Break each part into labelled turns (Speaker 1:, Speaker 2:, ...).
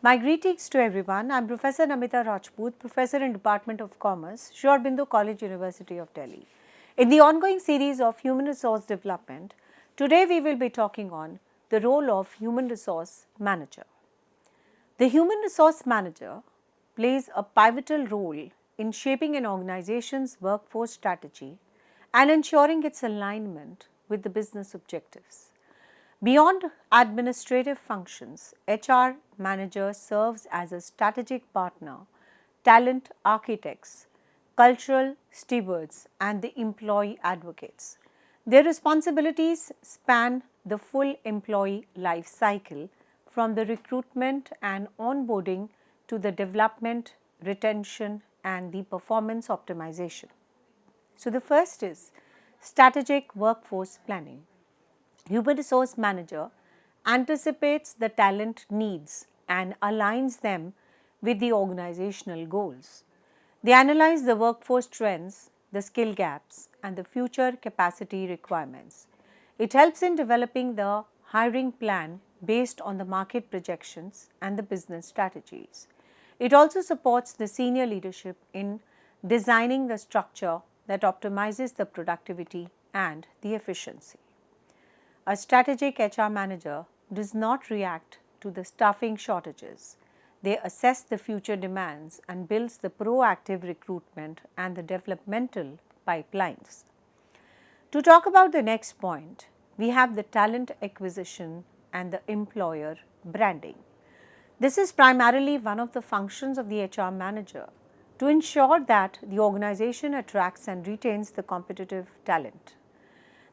Speaker 1: My greetings to everyone. I am Professor Namita Rajput, Professor in Department of Commerce, Sri Aurobindo College, University of Delhi. In the ongoing series of Human Resource Development, today we will be talking on the role of Human Resource Manager. The Human Resource Manager plays a pivotal role in shaping an organization's workforce strategy and ensuring its alignment with the business objectives. Beyond administrative functions, HR manager serves as a strategic partner, talent architects, cultural stewards, and the employee advocates. Their responsibilities span the full employee life cycle from the recruitment and onboarding to the development, retention, and the performance optimization. So, the first is strategic workforce planning. Human resource manager anticipates the talent needs and aligns them with the organizational goals. They analyze the workforce trends, the skill gaps, and the future capacity requirements. It helps in developing the hiring plan based on the market projections and the business strategies. It also supports the senior leadership in designing the structure that optimizes the productivity and the efficiency. A strategic HR manager does not react to the staffing shortages. They assess the future demands and builds the proactive recruitment and the developmental pipelines. To talk about the next point, we have the talent acquisition and the employer branding. This is primarily one of the functions of the HR manager to ensure that the organization attracts and retains the competitive talent.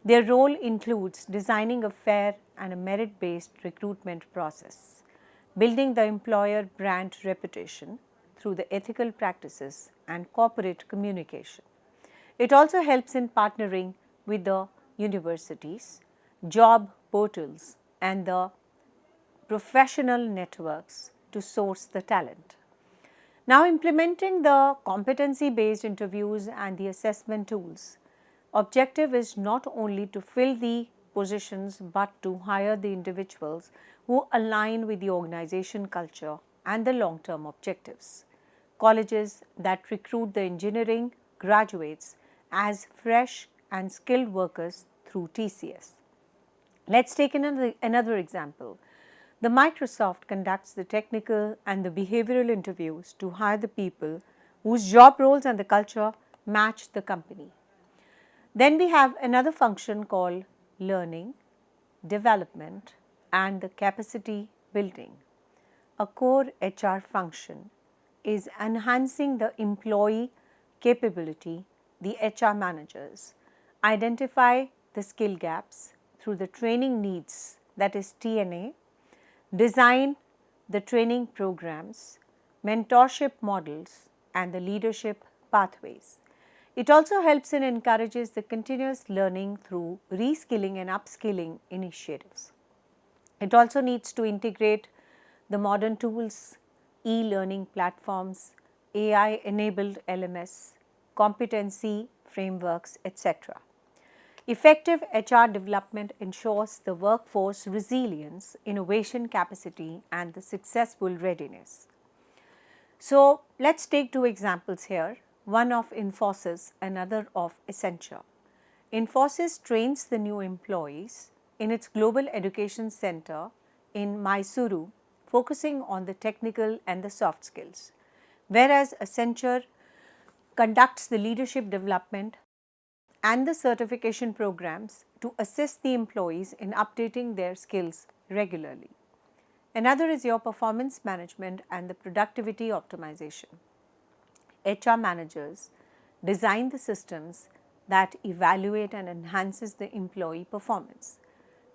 Speaker 1: Their role includes designing a fair and a merit-based recruitment process, building the employer brand reputation through the ethical practices and corporate communication. It also helps in partnering with the universities, job portals, and the professional networks to source the talent. Now, implementing the competency-based interviews and the assessment tools. Objective is not only to fill the positions but to hire the individuals who align with the organization culture and the long-term objectives. Colleges that recruit the engineering graduates as fresh and skilled workers through TCS. Let's take another example. The Microsoft conducts the technical and the behavioral interviews to hire the people whose job roles and the culture match the company. Then we have another function called learning, development, and the capacity building. A core HR function is enhancing the employee capability. The HR managers identify the skill gaps through the training needs, that is TNA, design the training programs, mentorship models, and the leadership pathways. It also helps and encourages the continuous learning through reskilling and upskilling initiatives. It also needs to integrate the modern tools, e-learning platforms, AI-enabled LMS, competency frameworks, etc. Effective HR development ensures the workforce resilience, innovation capacity, and the successful readiness. So, let's take two examples here. One of Infosys, another of Accenture. Infosys trains the new employees in its Global Education Center in Mysuru, focusing on the technical and the soft skills, whereas Accenture conducts the leadership development and the certification programs to assist the employees in updating their skills regularly. Another is your performance management and the productivity optimization. HR managers design the systems that evaluate and enhances the employee performance.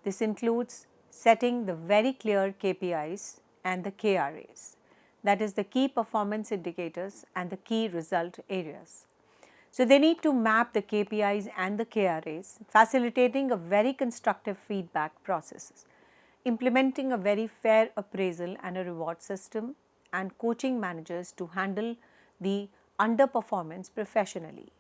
Speaker 1: This includes setting the very clear KPIs and the KRAs, that is the key performance indicators and the key result areas. So, they need to map the KPIs and the KRAs, facilitating a very constructive feedback processes, implementing a very fair appraisal and a reward system, and coaching managers to handle the underperformance professionally.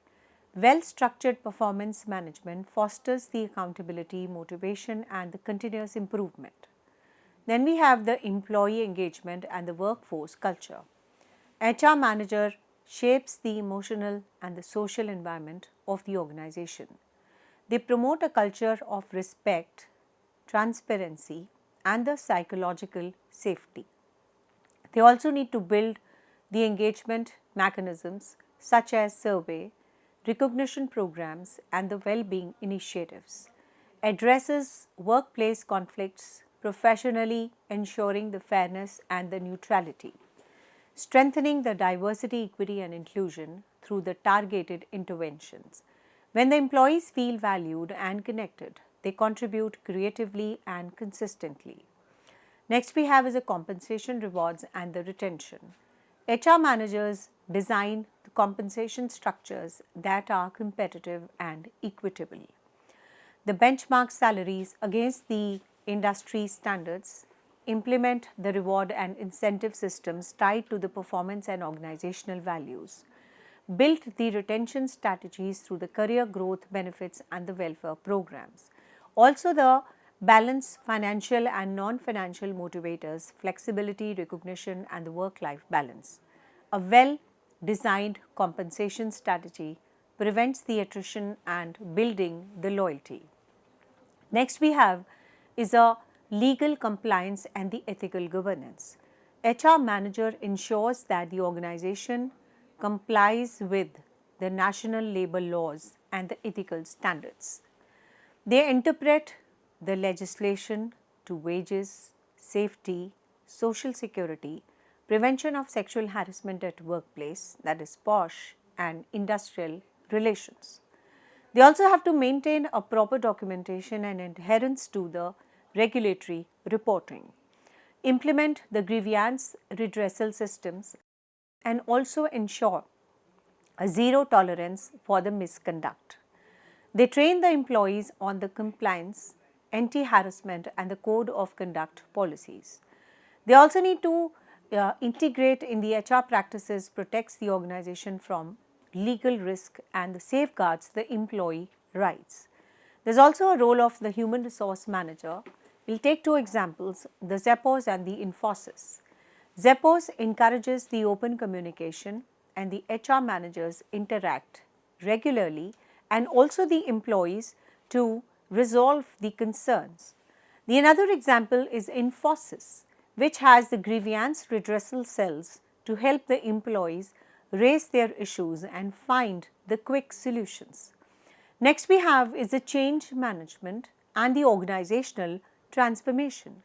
Speaker 1: Well-structured performance management fosters the accountability, motivation, and the continuous improvement. Then we have the employee engagement and the workforce culture. HR manager shapes the emotional and the social environment of the organization. They promote a culture of respect, transparency, and the psychological safety. They also need to build the engagement mechanisms such as survey, recognition programs, and the well-being initiatives. Addresses workplace conflicts professionally, ensuring the fairness and the neutrality. Strengthening the diversity, equity, and inclusion through the targeted interventions. When the employees feel valued and connected, they contribute creatively and consistently. Next we have is a compensation, rewards, and the retention. HR managers design the compensation structures that are competitive and equitable. The benchmark salaries against the industry standards, implement the reward and incentive systems tied to the performance and organizational values, build the retention strategies through the career growth benefits and the welfare programs. Also, the balance financial and non-financial motivators, flexibility, recognition, and the work-life balance. A well-designed compensation strategy prevents the attrition and building the loyalty. Next we have is a legal compliance and the ethical governance. HR manager ensures that the organization complies with the national labor laws and the ethical standards. They interpret the legislation to wages, safety, social security, prevention of sexual harassment at workplace, that is POSH, and industrial relations. They also have to maintain a proper documentation and adherence to the regulatory reporting, implement the grievance redressal systems, and also ensure a zero tolerance for the misconduct. They train the employees on the compliance, anti-harassment, and the code of conduct policies. They also need to integrate in the HR practices, protects the organization from legal risk and safeguards the employee rights. There is also a role of the human resource manager. We will take two examples, the Zeppos and the Infosys. Zeppos encourages the open communication and the HR managers interact regularly and also the employees to resolve the concerns. The another example is Infosys, which has the grievance redressal cells to help the employees raise their issues and find the quick solutions. Next we have is the change management and the organizational transformation.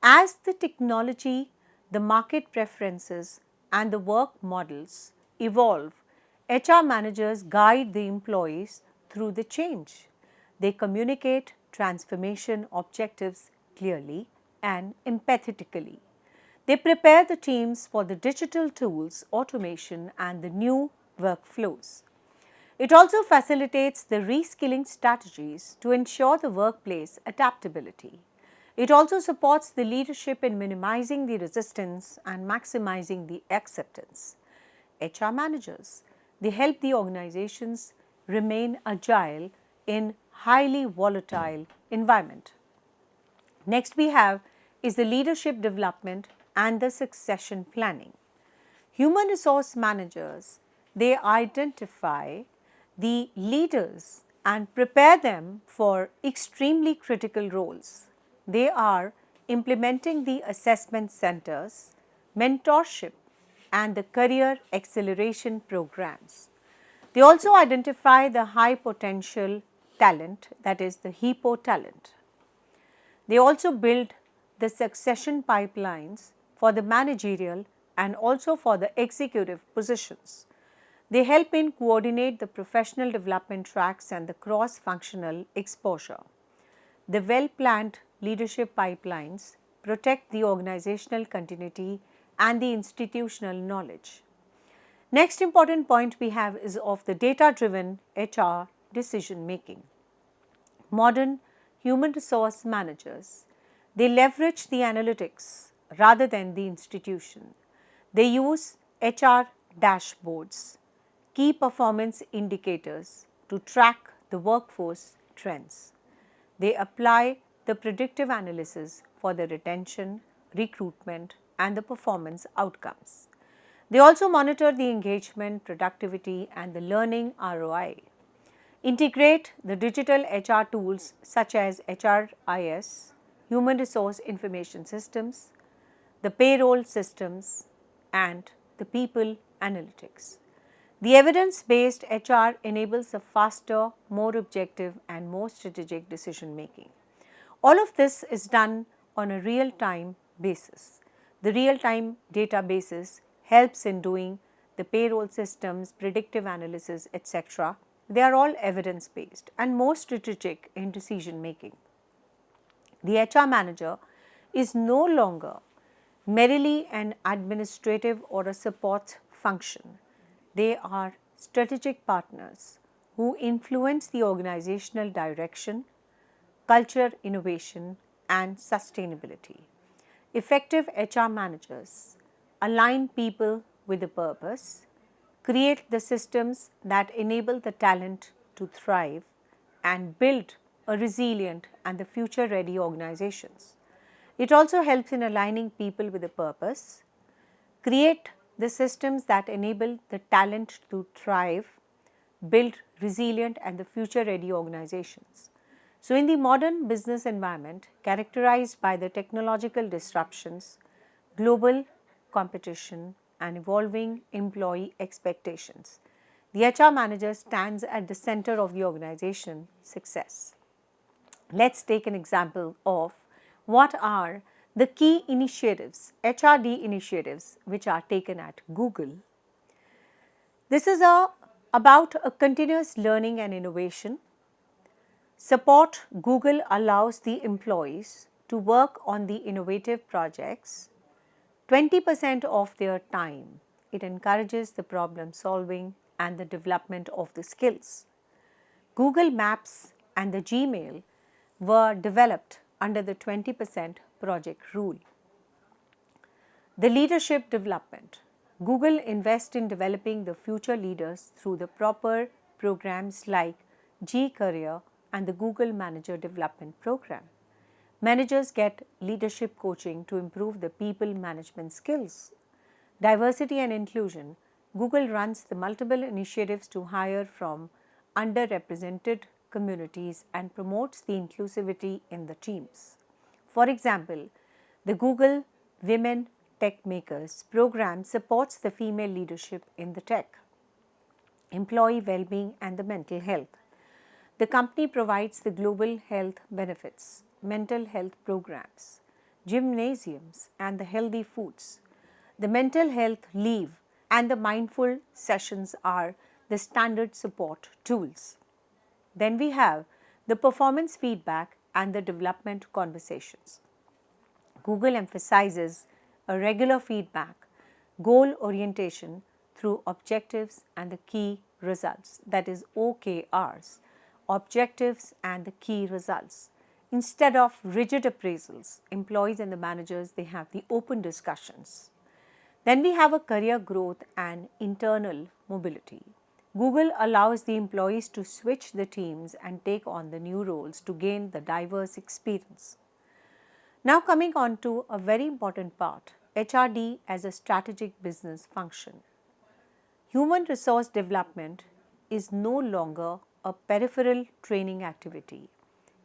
Speaker 1: As the technology, the market preferences and the work models evolve, HR managers guide the employees through the change. They communicate transformation objectives clearly and empathetically. They prepare the teams for the digital tools, automation, and the new workflows. It also facilitates the reskilling strategies to ensure the workplace adaptability. It also supports the leadership in minimizing the resistance and maximizing the acceptance. HR managers, they help the organizations remain agile in highly volatile environment. Next we have is the leadership development and the succession planning. Human resource managers, they identify the leaders and prepare them for extremely critical roles. They are implementing the assessment centers, mentorship, and the career acceleration programs. They also identify the high potential talent, that is the HIPPO talent. They also build the succession pipelines for the managerial and also for the executive positions. They help in coordinate the professional development tracks and the cross-functional exposure. The well-planned leadership pipelines protect the organizational continuity and the institutional knowledge. Next important point we have is of the data-driven HR decision making. Modern human resource managers, they leverage the analytics rather than the institution. They use HR dashboards, key performance indicators to track the workforce trends. They apply the predictive analysis for the retention, recruitment, and the performance outcomes. They also monitor the engagement, productivity, and the learning ROI. Integrate the digital HR tools such as HRIS, Human Resource Information Systems, the payroll systems, and the people analytics. The evidence-based HR enables a faster, more objective, and more strategic decision making. All of this is done on a real-time basis. The real-time databases helps in doing the payroll systems, predictive analysis, etc. They are all evidence-based and more strategic in decision making. The HR manager is no longer merely an administrative or a support function. They are strategic partners who influence the organizational direction, culture, innovation, and sustainability. Effective HR managers align people with a purpose, create the systems that enable the talent to thrive, and build a resilient and the future-ready organizations. It also helps in aligning people with a purpose, create the systems that enable the talent to thrive, build resilient and the future-ready organizations. So, in the modern business environment characterized by the technological disruptions, global competition, and evolving employee expectations, the HR manager stands at the center of the organization success. Let's take an example of what are the key initiatives, HRD initiatives, which are taken at Google. This is about a continuous learning and innovation. Support Google allows the employees to work on the innovative projects 20% of their time. It encourages the problem solving and the development of the skills. Google Maps and the Gmail were developed under the 20% project rule. The leadership development. Google invests in developing the future leaders through the proper programs like G-Career and the Google Manager Development Program. Managers get leadership coaching to improve the people management skills. Diversity and inclusion. Google runs the multiple initiatives to hire from underrepresented communities and promotes the inclusivity in the teams. For example, the Google Women Tech Makers program supports the female leadership in the tech, employee well-being and the mental health. The company provides the global health benefits, mental health programs, gymnasiums and the healthy foods. The mental health leave and the mindful sessions are the standard support tools. Then we have the performance feedback and the development conversations. Google emphasizes a regular feedback, goal orientation through objectives and the key results, that is OKRs, objectives and the key results. Instead of rigid appraisals, employees and the managers, they have the open discussions. Then we have a career growth and internal mobility. Google allows the employees to switch the teams and take on the new roles to gain the diverse experience. Now coming on to a very important part, HRD as a strategic business function. Human resource development is no longer a peripheral training activity.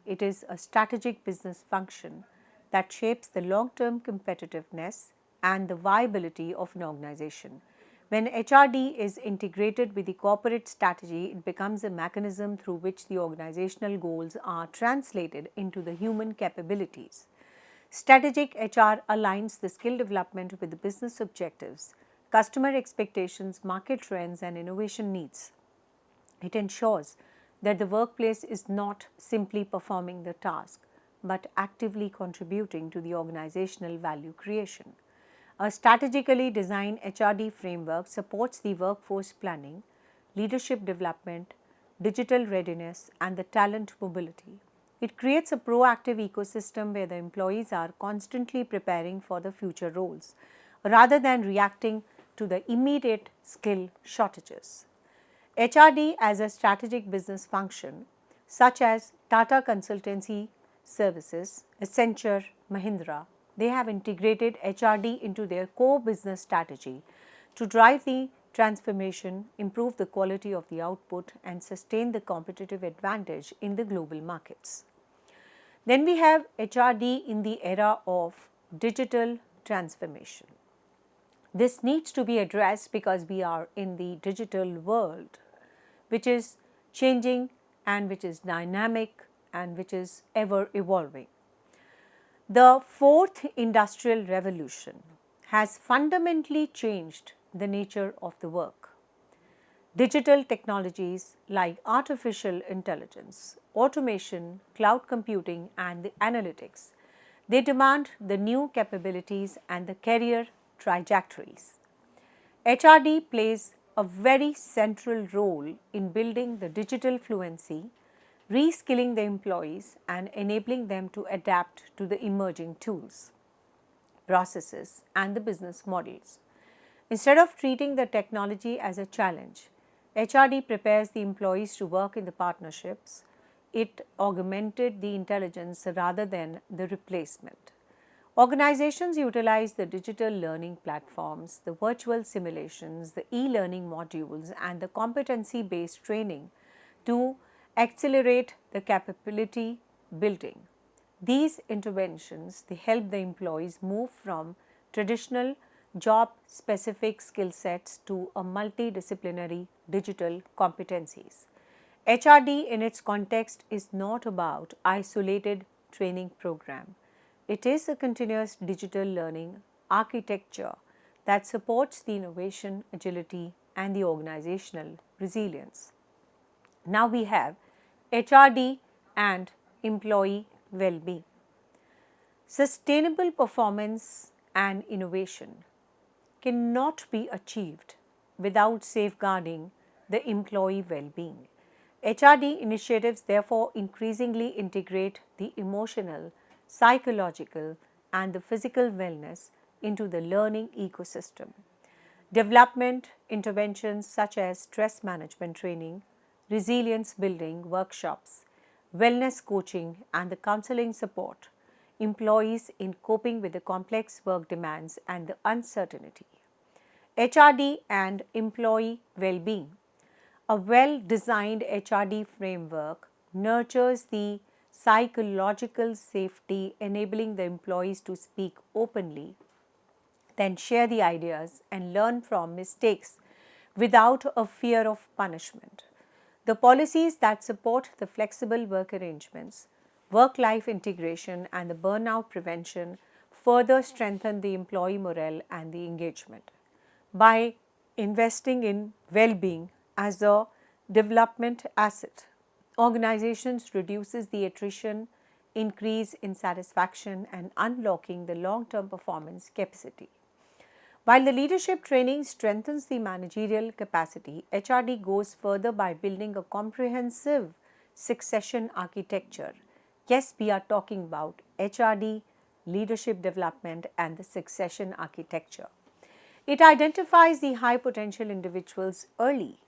Speaker 1: It is a strategic business function that shapes the long-term competitiveness and the viability of an organization. When HRD is integrated with the corporate strategy, it becomes a mechanism through which the organizational goals are translated into the human capabilities. Strategic HR aligns the skill development with the business objectives, customer expectations, market trends, and innovation needs. It ensures that the workplace is not simply performing the task, but actively contributing to the organizational value creation. A strategically designed HRD framework supports the workforce planning, leadership development, digital readiness, and the talent mobility. It creates a proactive ecosystem where the employees are constantly preparing for the future roles, rather than reacting to the immediate skill shortages. HRD as a strategic business function, such as Tata Consultancy Services, Accenture, Mahindra, they have integrated HRD into their core business strategy to drive the transformation, improve the quality of the output, and sustain the competitive advantage in the global markets. Then we have HRD in the era of digital transformation. This needs to be addressed because we are in the digital world, which is changing and which is dynamic and which is ever evolving. The fourth industrial revolution has fundamentally changed the nature of the work. Digital technologies like artificial intelligence, automation, cloud computing, and the analytics, they demand the new capabilities and the career trajectories. HRD plays a very central role in building the digital fluency, reskilling the employees, and enabling them to adapt to the emerging tools, processes, and the business models. Instead of treating the technology as a challenge, HRD prepares the employees to work in the partnerships. It augmented the intelligence rather than the replacement. Organizations utilize the digital learning platforms, the virtual simulations, the e-learning modules, and the competency-based training to accelerate the capability building. These interventions, they help the employees move from traditional job-specific skill sets to a multidisciplinary digital competencies. HRD in its context is not about isolated training program. It is a continuous digital learning architecture that supports the innovation, agility, and the organizational resilience. Now we have HRD and employee well-being. Sustainable performance and innovation cannot be achieved without safeguarding the employee well-being. HRD initiatives therefore increasingly integrate the emotional, psychological, and the physical wellness into the learning ecosystem. Development interventions such as stress management training, resilience building workshops, wellness coaching, and the counseling support employees in coping with the complex work demands and the uncertainty. HRD and employee well-being. A well-designed HRD framework nurtures the psychological safety, enabling the employees to speak openly, then share the ideas and learn from mistakes without a fear of punishment. The policies that support the flexible work arrangements, work-life integration, and the burnout prevention further strengthen the employee morale and the engagement. By investing in well-being as a development asset, organizations reduces the attrition, increase in satisfaction, and unlocking the long-term performance capacity. While the leadership training strengthens the managerial capacity, HRD goes further by building a comprehensive succession architecture. Yes, we are talking about HRD, leadership development, and the succession architecture. It identifies the high potential individuals early,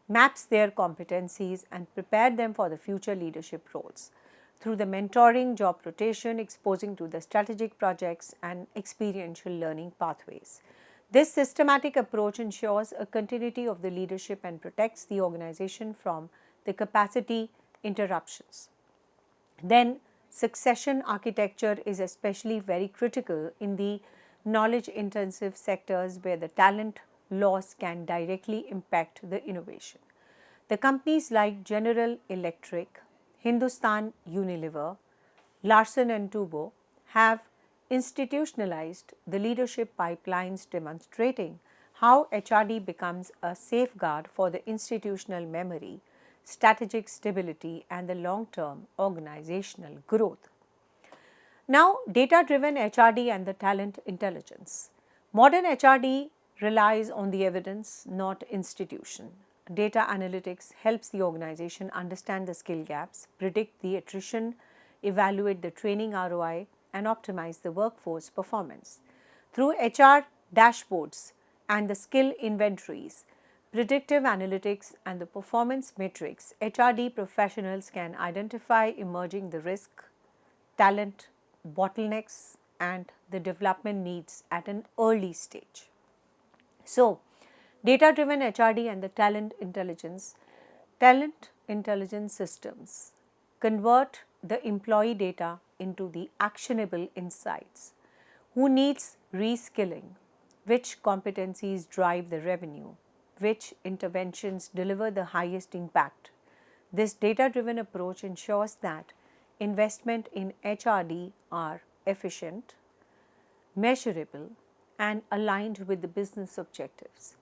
Speaker 1: maps their competencies, and prepare them for the future leadership roles through the mentoring, job rotation, exposing to the strategic projects, and experiential learning pathways. This systematic approach ensures a continuity of the leadership and protects the organization from the capacity interruptions. Then, succession architecture is especially very critical in the knowledge-intensive sectors where the talent loss can directly impact the innovation. The companies like General Electric, Hindustan Unilever, Larsen & Toubro have institutionalized the leadership pipelines, demonstrating how HRD becomes a safeguard for the institutional memory, strategic stability, and the long-term organizational growth. Now, data-driven HRD and the talent intelligence. Modern HRD relies on the evidence, not institution. Data analytics helps the organization understand the skill gaps, predict the attrition, evaluate the training ROI, and optimize the workforce performance. Through HR dashboards and the skill inventories, predictive analytics, and the performance metrics, HRD professionals can identify emerging the risk, talent bottlenecks, and the development needs at an early stage. So, data driven HRD and the talent intelligence systems convert the employee data into the actionable insights. Who needs reskilling? Which competencies drive the revenue? Which interventions deliver the highest impact? This data driven approach ensures that investment in HRD are efficient, measurable, and aligned with the business objectives.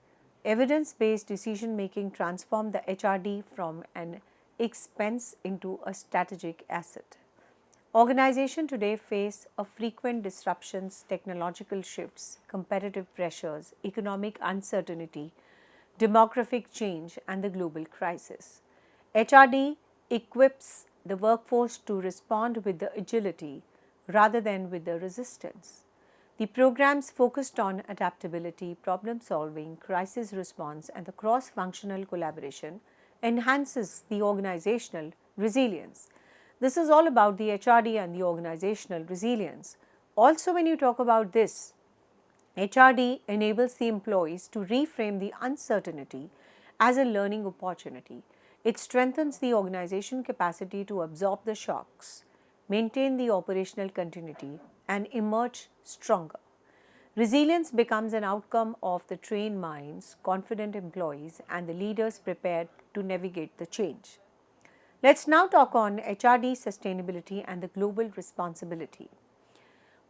Speaker 1: Evidence based decision making transforms the HRD from an expense into a strategic asset. Organizations today face a frequent disruptions, technological shifts, competitive pressures, economic uncertainty, demographic change, and the global crisis. HRD equips the workforce to respond with the agility rather than with the resistance. The programs focused on adaptability, problem solving, crisis response, and the cross functional collaboration enhances the organizational resilience. This is all about the HRD and the organizational resilience. Also, when you talk about this, HRD enables the employees to reframe the uncertainty as a learning opportunity. It strengthens the organization capacity to absorb the shocks, maintain the operational continuity, and emerge stronger. Resilience becomes an outcome of the trained minds, confident employees, and the leaders prepared to navigate the change. Let's now talk on HRD sustainability and the global responsibility.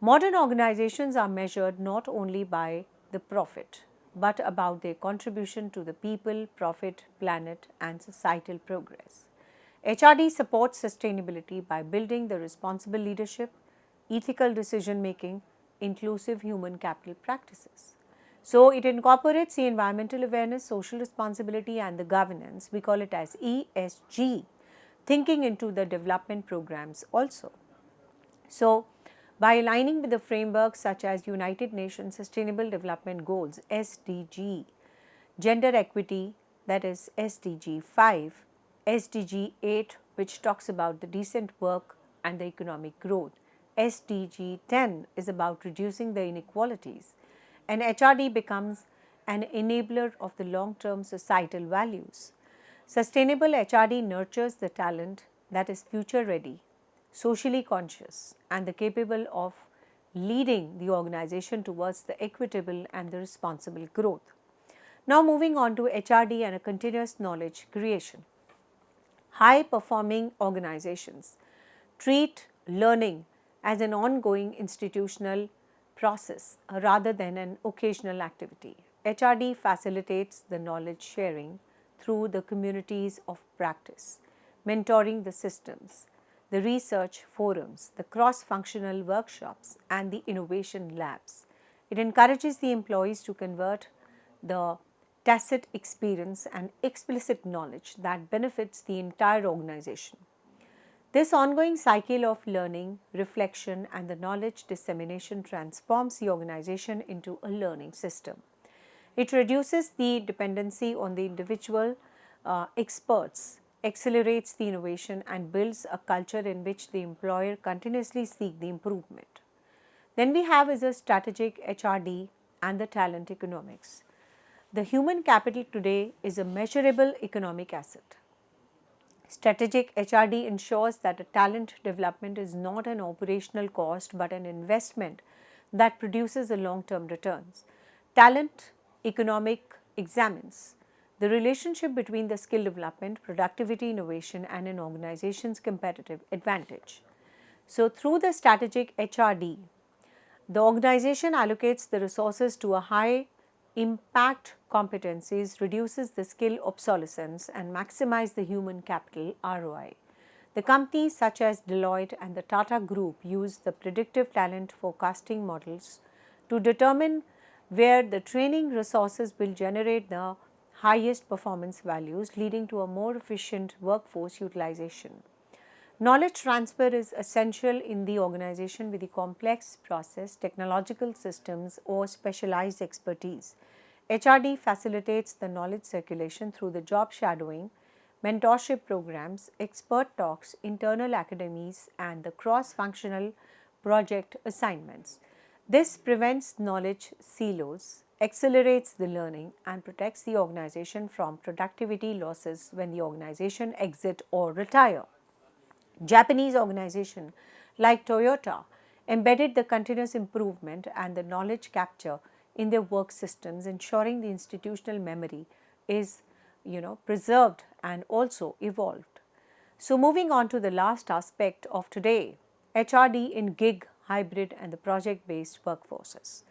Speaker 1: Modern organizations are measured not only by the profit, but about their contribution to the people, profit, planet, and societal progress. HRD supports sustainability by building the responsible leadership, ethical decision making, inclusive human capital practices. So, it incorporates the environmental awareness, social responsibility, and the governance. We call it as ESG, thinking into the development programs also. So, by aligning with the frameworks such as United Nations Sustainable Development Goals SDG, gender equity, that is SDG 5, SDG 8, which talks about the decent work and the economic growth, SDG 10 is about reducing the inequalities, and HRD becomes an enabler of the long-term societal values. Sustainable HRD nurtures the talent that is future ready, socially conscious, and the capable of leading the organization towards the equitable and the responsible growth. Now moving on to HRD and a continuous knowledge creation. High performing organizations treat learning as an ongoing institutional process rather than an occasional activity. HRD facilitates the knowledge sharing through the communities of practice, mentoring the systems, the research forums, the cross-functional workshops, and the innovation labs. It encourages the employees to convert the tacit experience and explicit knowledge that benefits the entire organization. This ongoing cycle of learning, reflection, and the knowledge dissemination transforms the organization into a learning system. It reduces the dependency on the individual experts, accelerates the innovation, and builds a culture in which the employer continuously seeks the improvement. Then we have is a strategic HRD and the talent economics. The human capital today is a measurable economic asset. Strategic HRD ensures that a talent development is not an operational cost but an investment that produces a long-term returns. Talent economic examines the relationship between the skill development, productivity, innovation, and an organization's competitive advantage. So, through the strategic HRD, the organization allocates the resources to a high impact competencies, reduces the skill obsolescence, and maximize the human capital ROI. The companies such as Deloitte and the Tata Group use the predictive talent forecasting models to determine where the training resources will generate the highest performance values, leading to a more efficient workforce utilization. Knowledge transfer is essential in the organization with the complex process, technological systems, or specialized expertise. HRD facilitates the knowledge circulation through the job shadowing, mentorship programs, expert talks, internal academies, and the cross-functional project assignments. This prevents knowledge silos, accelerates the learning, and protects the organization from productivity losses when the organization exit or retire. Japanese organization like Toyota embedded the continuous improvement and the knowledge capture in their work systems, ensuring the institutional memory is preserved and also evolved. So moving on to the last aspect of today, HRD in gig, hybrid and the project based workforces.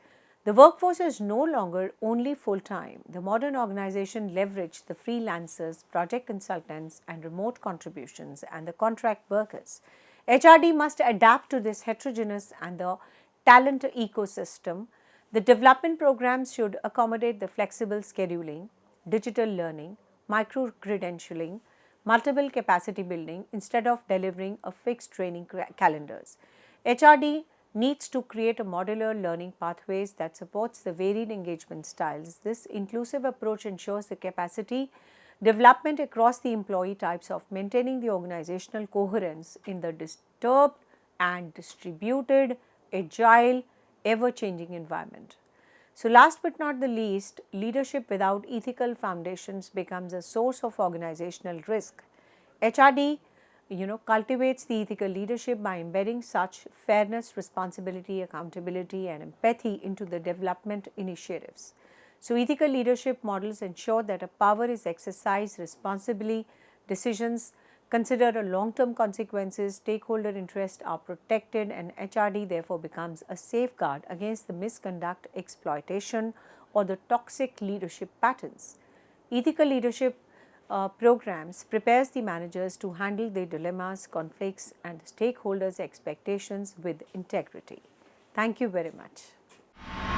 Speaker 1: The workforce is no longer only full time. The modern organization leverage the freelancers, project consultants and remote contributions and the contract workers. HRD must adapt to this heterogeneous and the talent ecosystem. The development programs should accommodate the flexible scheduling, digital learning, micro credentialing, multiple capacity building instead of delivering a fixed training calendars. HRD needs to create a modular learning pathways that supports the varied engagement styles. This inclusive approach ensures the capacity development across the employee types of maintaining the organizational coherence in the disturbed and distributed, agile, ever-changing environment. So last but not the least, leadership without ethical foundations becomes a source of organizational risk. HRD cultivates the ethical leadership by embedding such fairness, responsibility, accountability and empathy into the development initiatives. So ethical leadership models ensure that a power is exercised responsibly, decisions consider a long-term consequences, stakeholder interests are protected and HRD therefore becomes a safeguard against the misconduct, exploitation or the toxic leadership patterns. Ethical leadership programs prepares the managers to handle their dilemmas, conflicts and stakeholders' expectations with integrity. Thank you very much.